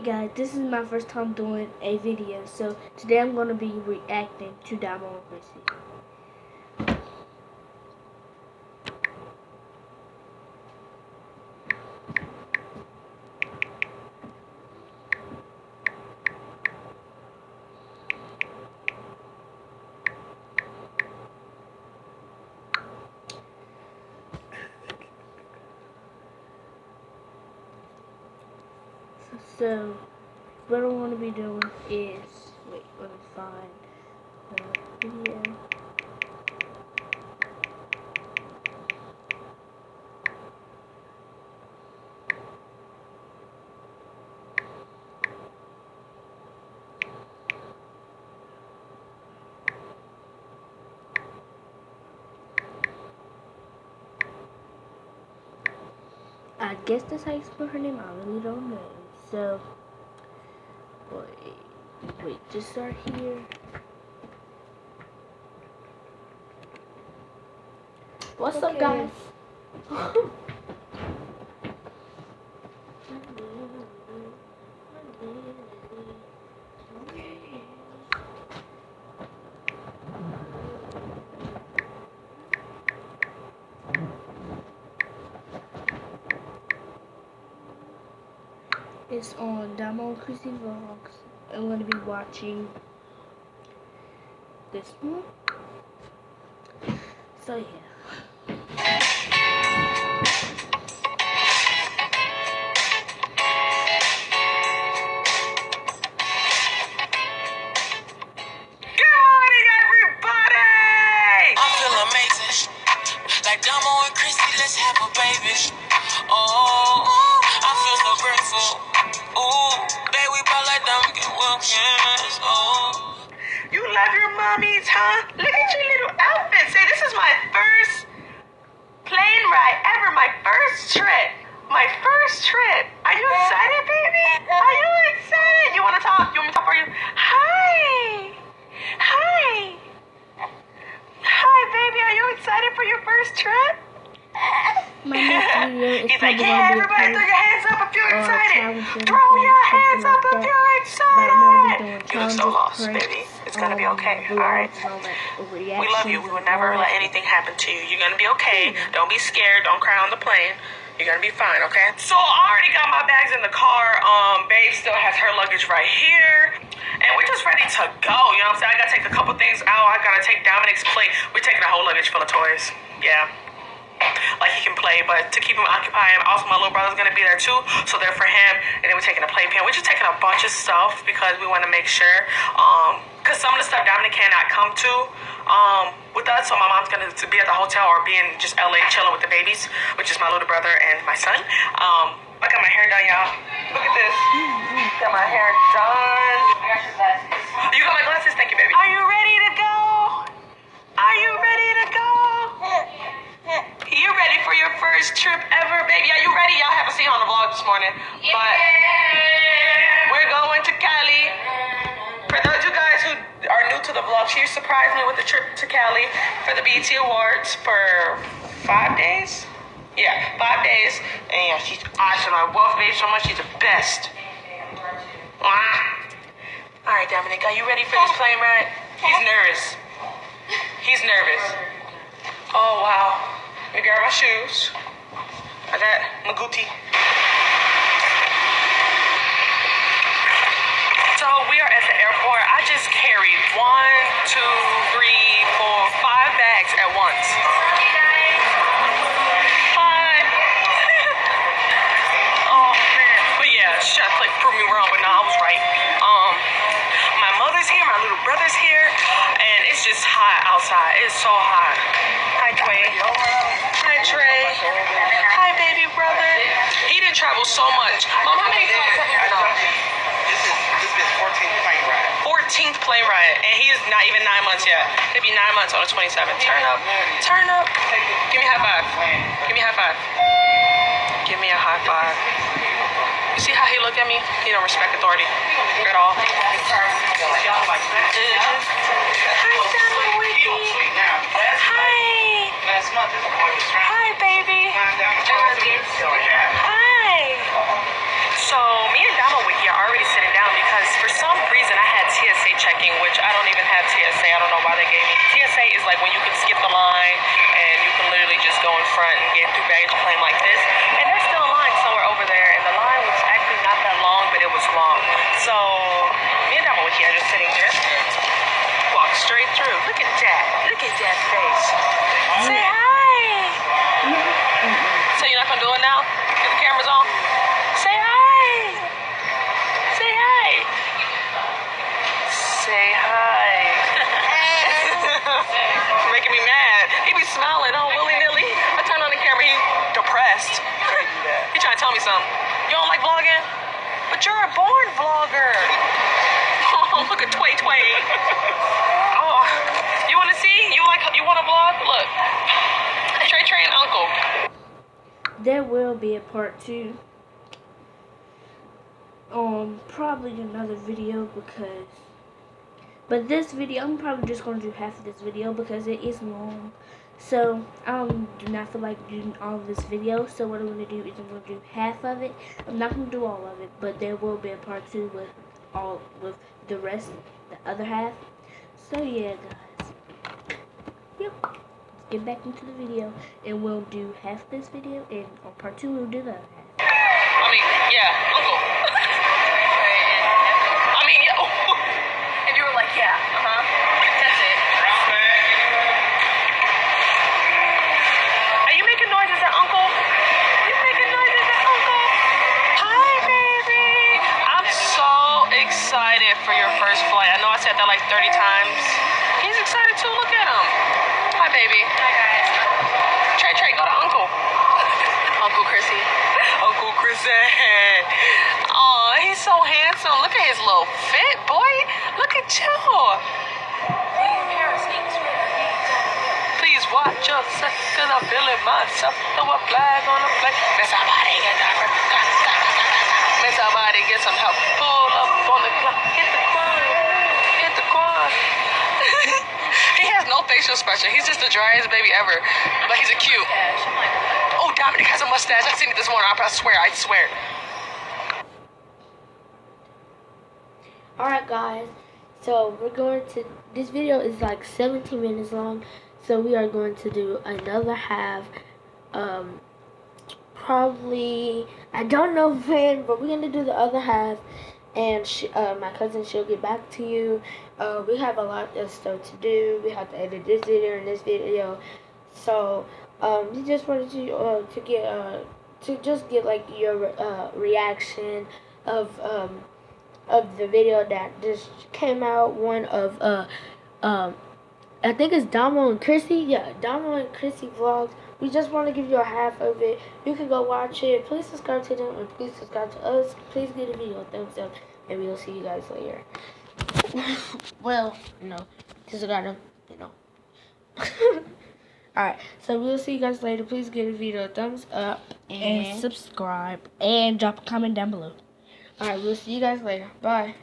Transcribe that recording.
guys, this is my first time doing a video, so today I'm going to be reacting to Damo and Chrissy. So, what I want to be doing is, wait, let me find the video. I guess that's how you spell her name, I really don't know. So, wait, just start here. What's up, guys? It's on Damo and Chrissy Vlogs. I'm going to be watching this one. So yeah. Like Damo and Chrissy, let's have a baby. Oh, I feel so grateful. Ooh, baby, we ball like them, we can walk, yes. Oh, you love your mommies, huh? Look at your little outfit. Say, this is my first plane ride ever, my first trip. My first trip. Are you excited, baby? Are you excited? You want to talk? You want me to talk for you? Hi. Hi. Hi, baby. Are you excited for your first trip? My next video is He's like, probably yeah, going to be everybody throw your hands up if you're excited. challenge Throw your hands up like if you're excited. You look so lost, pranks, baby. It's going to be okay, all right? We love you. We would never let anything happen to you. You're going to be okay. Don't be scared. Don't cry on the plane. You're going to be fine, okay? So I already got my bags in the car. Babe still has her luggage right here. And we're just ready to go. You know what I'm saying? I got to take a couple things out. I got to take Dominic's plate. We're taking a whole luggage full of toys. Yeah. Like he can play, but to keep him occupied. And also my little brother's gonna be there too, so they're for him. And then we're taking a playpen. We're just taking a bunch of stuff because we want to make sure. Cause some of the stuff Dominic cannot come to with us, so my mom's gonna be at the hotel or be in just LA chilling with the babies, which is my little brother and my son. I got my hair done, y'all. Look at this. Got my hair done. I got your glasses. You got my glasses? Thank you, baby. Are you ready to go? Are you ready to go? You ready for your first trip ever, baby? Are you ready? Y'all haven't seen her on the vlog this morning, but we're going to Cali. For those of you guys who are new to the vlog, she surprised me with the trip to Cali for the BET Awards for 5 days. Yeah, 5 days. And yeah, she's awesome. I love babe so much. She's the best. All right, Dominic, are you ready for this plane ride? He's nervous. He's nervous. Oh, wow. Let me grab my shoes. I got my Gucci. So we are at the airport. I just carried 1, 2, 3, 4, 5 bags at once. Hi. Oh man. But yeah, she tried to like prove me wrong, but no, I was right. My mother's here, my little brother's here, and it's just hot outside. It's so hot. Hi, Trey. Hi, Trey. Hi, baby brother. He didn't travel so much. Mom, how many flights have you been on? This is 14th plane ride. 14th plane ride, and he is not even 9 months yet. He'll be 9 months on the 27th. Turn up. Turn up. Give me a high five. Give me a high five. Give me a high five. You see how he looked at me? He don't respect authority at all. Hi, Last month, this boy was trying. hi, baby. Hi. Hi. So me and Damo Wiki are already me something. You don't like vlogging? But you're a born vlogger. Oh, look at Tway Tway. Oh, you want to see? You want to vlog? Look. Trey and Uncle. There will be a part 2. Probably another video but this video, I'm probably just going to do half of this video because it is long. So, I do not feel like doing all of this video. So, what I'm going to do is I'm going to do half of it. I'm not going to do all of it, but there will be a part 2 with the rest, the other half. So, yeah, guys. Yep. Let's get back into the video, and we'll do half this video, and on part 2, we'll do the other half. I mean, yeah, Uncle. I mean, yeah. And you were like, yeah, that's it. Are you making noises at Uncle? Are you making noises at Uncle? Hi, baby. I'm so excited for your first flight. I know I said that like 30 times. He's excited too. Look at him. Hi, baby. Hi, guys. Trey, go to Uncle. Uncle Chrissy. Uncle Chrissy. Oh, he's so handsome. Look at his little fit, boy. Look at you. Please watch yourself, cause I'm feeling myself. Throw a flag on the plate. Let somebody get that. Let somebody get some help. Pull up on the clock. Hit the quad. Hit the quad. He has no facial expression. He's just the driest baby ever. But he's a cute. Oh, Dominic has a mustache. I seen it this morning. I swear. Alright guys, so we're going to, this video is like 17 minutes long, so we are going to do another half, probably, I don't know when, but we're going to do the other half, and my cousin, she'll get back to you. We have a lot of stuff to do. We have to edit this video and this video, so we just wanted to get like your reaction of the video that just came out. One of I think it's Damo and Chrissy. Yeah, Damo and Chrissy vlogs. We just want to give you a half of it. You can go watch it. Please subscribe to them and please subscribe to us. Please give the video a thumbs up, and we'll see you guys later. Well, just gotta, Alright, so we'll see you guys later. Please give the video a thumbs up And subscribe, and drop a comment down below. Alright, we'll see you guys later. Bye.